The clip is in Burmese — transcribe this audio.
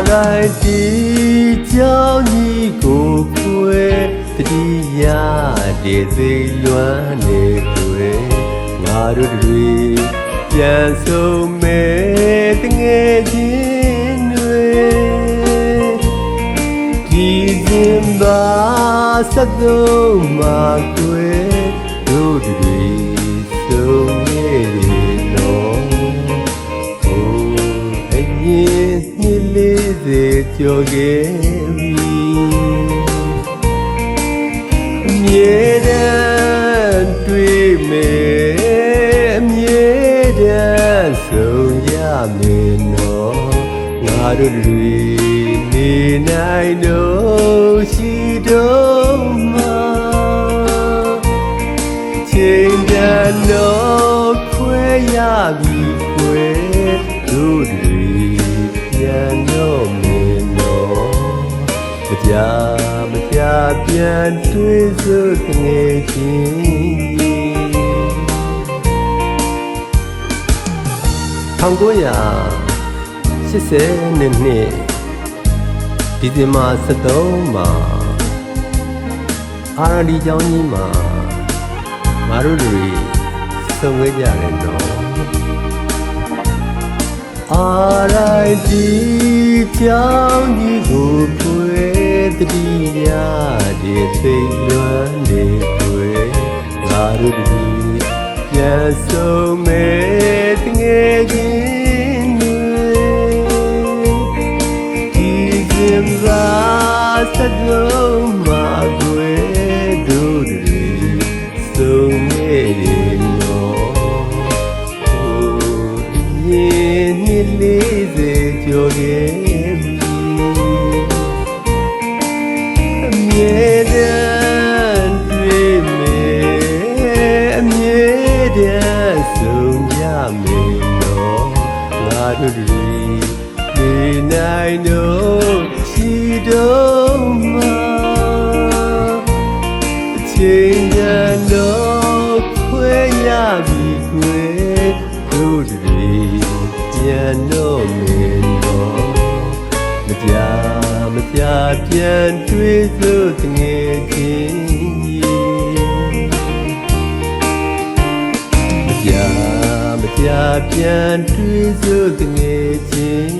RIT ကြောင့်ညီကိုခွေတတိယဒေသိလွမ်းနေခွေငါတို့တွေပြန်ဆုံးမဲ့တငယ်ချင်းတွေဒီစင်ပါဆက်တော့မှာခွေတို့တွေဆုံးနေတယ်နော်ဟိုအရင်နှစ်လေးစေကြော်ခဲ့ပြီမြေတမ်းတွေ့မယ်အမြေတမ်းဆုံးရမယ်နော်ငါတို့တွေနေနိုင်တော့ရှိတော့မှာချိန်တန်တော့ခွဲရပြီခွဲတို့တွေပြန်တော့မယ်နော်မကြပြန်တွေ့စို့ငယ်ချင်း1980နှစ်ဒီဇင်ဘာ23မှာအာရဒီကျောင်းကြီးမှာငါတို့တွေဆုံခဲ့ကြတယ်နော်RIT ကြောင့်ဒီကိုဖွယ်တတိယဒီသိလွမ်းနေဖွယ်ငါတို့တွေပြန်ဆုံးမဲ့တငယ်ချင်းတွေဒီစင်ပါဆက်လုံးမှာကွယ်တို့တွေဆုံးနေတယ်လေးစေကြော်ခဲ့ပြီအမြဲတမ်းတွေ့မယ်အမြဲတမ်းဆုံးရမယ်နော်ငါတို့တွေနေနိုင်တော့ရှိတော့မှာအချိန်တန်တော့ခွဲရပြီခွဲတို့တွေပြန်တော့မယ်နော်မကြပြန်တွေ့စို့ငယ်ချင်းမကြပြန်တွေ့စို့ငယ်ချင်း